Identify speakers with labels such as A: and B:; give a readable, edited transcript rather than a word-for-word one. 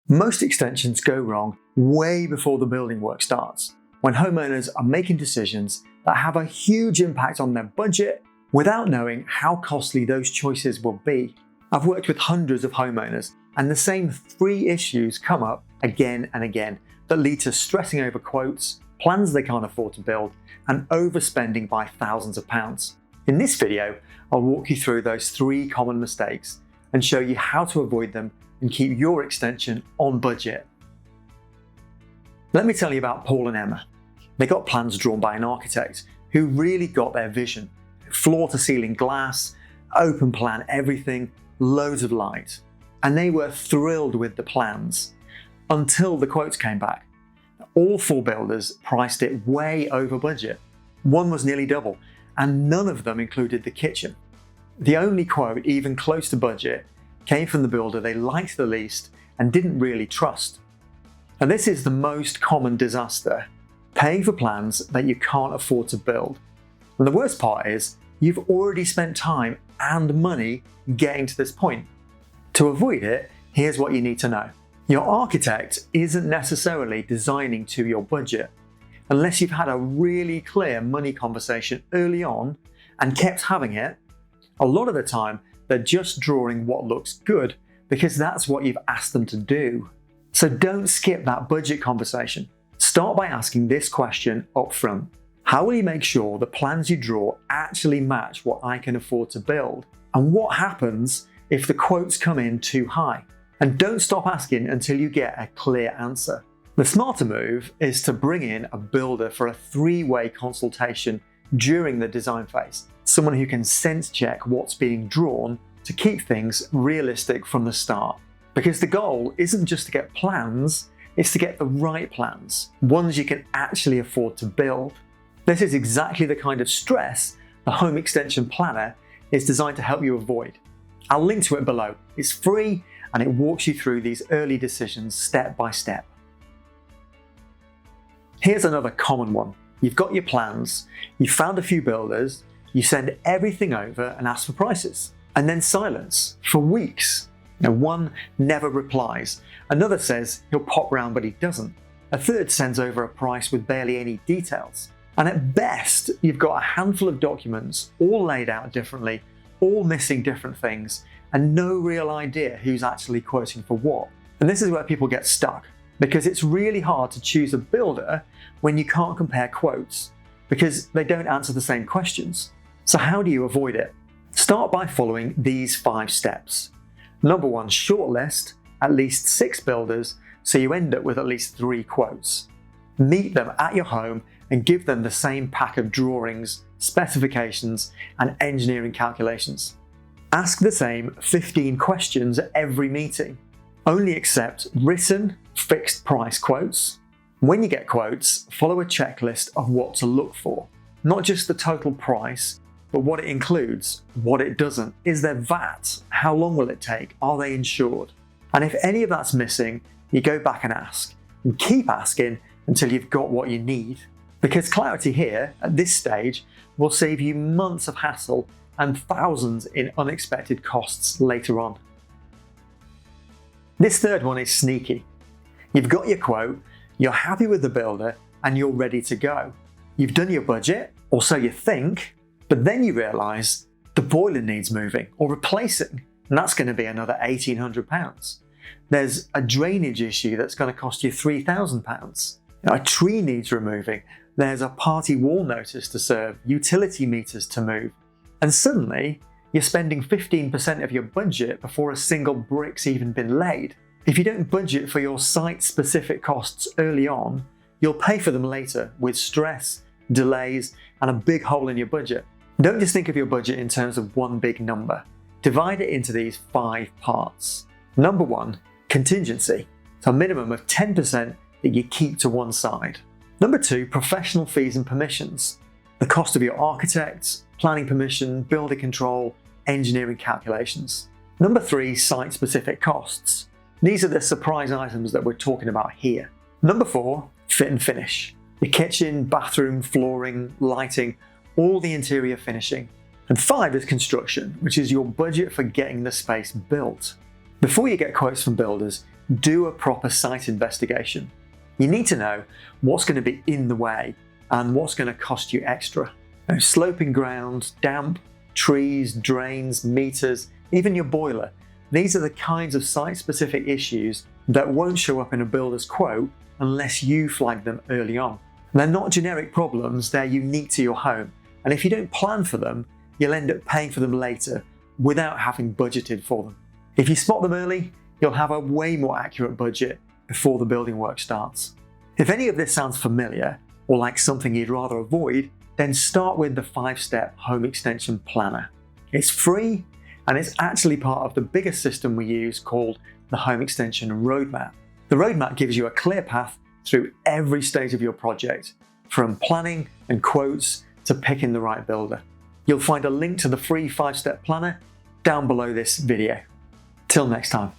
A: Most extensions go wrong way before the building work starts, when homeowners are making decisions that have a huge impact on their budget without knowing how costly those choices will be. I've worked with hundreds of homeowners, and the same three issues come up again and again that lead to stressing over quotes, plans they can't afford to build, and overspending by thousands of pounds. In this video, I'll walk you through those three common mistakes and show you how to avoid them and keep your extension on budget. Let me tell you about Paul and Emma. They got plans drawn by an architect who really got their vision. Floor to ceiling glass, open plan everything, loads of light. And they were thrilled with the plans until the quotes came back. All four builders priced it way over budget. One was nearly double, and none of them included the kitchen. The only quote even close to budget came from the builder they liked the least and didn't really trust. And this is the most common disaster: paying for plans that you can't afford to build. And the worst part is, you've already spent time and money getting to this point. To avoid it, here's what you need to know. Your architect isn't necessarily designing to your budget, unless you've had a really clear money conversation early on and kept having it. A lot of the time, they're just drawing what looks good because that's what you've asked them to do. So don't skip that budget conversation. Start by asking this question up front. How will you make sure the plans you draw actually match what I can afford to build? And what happens if the quotes come in too high? And don't stop asking until you get a clear answer. The smarter move is to bring in a builder for a three-way consultation during the design phase. Someone who can sense check what's being drawn to keep things realistic from the start. Because the goal isn't just to get plans, it's to get the right plans, ones you can actually afford to build. This is exactly the kind of stress the Home Extension Planner is designed to help you avoid. I'll link to it below. It's free and it walks you through these early decisions step by step. Here's another common one. You've got your plans, you've found a few builders, you send everything over and ask for prices, and then silence for weeks. Now, one never replies, another says he'll pop round but he doesn't, a third sends over a price with barely any details, and at best you've got a handful of documents all laid out differently, all missing different things, and no real idea who's actually quoting for what. And this is where people get stuck, because it's really hard to choose a builder when you can't compare quotes, because they don't answer the same questions. So how do you avoid it? Start by following these 5 steps. Number 1, shortlist at least 6 builders so you end up with at least 3 quotes. Meet them at your home and give them the same pack of drawings, specifications, and engineering calculations. Ask the same 15 questions at every meeting. Only accept written, fixed price quotes. When you get quotes, follow a checklist of what to look for. Not just the total price, but what it includes, what it doesn't. Is there VAT? How long will it take? Are they insured? And if any of that's missing, you go back and ask. And keep asking until you've got what you need. Because clarity here, at this stage, will save you months of hassle and thousands in unexpected costs later on. This third one is sneaky. You've got your quote, you're happy with the builder, and you're ready to go. You've done your budget, or so you think, but then you realise the boiler needs moving or replacing, and that's going to be another £1,800. There's a drainage issue that's going to cost you £3,000. A tree needs removing, there's a party wall notice to serve, utility meters to move, and suddenly you're spending 15% of your budget before a single brick's even been laid. If you don't budget for your site-specific costs early on, you'll pay for them later with stress, delays, and a big hole in your budget. Don't just think of your budget in terms of one big number. Divide it into these 5 parts. Number 1, contingency. It's a minimum of 10% that you keep to one side. Number 2, professional fees and permissions. The cost of your architects, planning permission, builder control, engineering calculations. Number 3, site-specific costs. These are the surprise items that we're talking about here. Number 4, fit and finish. Your kitchen, bathroom, flooring, lighting, all the interior finishing. And 5 is construction, which is your budget for getting the space built. Before you get quotes from builders, do a proper site investigation. You need to know what's going to be in the way and what's going to cost you extra. Now, sloping ground, damp, trees, drains, meters, even your boiler. These are the kinds of site-specific issues that won't show up in a builder's quote unless you flag them early on. They're not generic problems, they're unique to your home, and if you don't plan for them, you'll end up paying for them later without having budgeted for them. If you spot them early, you'll have a way more accurate budget before the building work starts. If any of this sounds familiar or like something you'd rather avoid, then start with the 5-step home extension planner. It's free and it's actually part of the bigger system we use called the Home Extension Roadmap. The roadmap gives you a clear path through every stage of your project, from planning and quotes to picking the right builder. You'll find a link to the free 5-step planner down below this video. Till next time.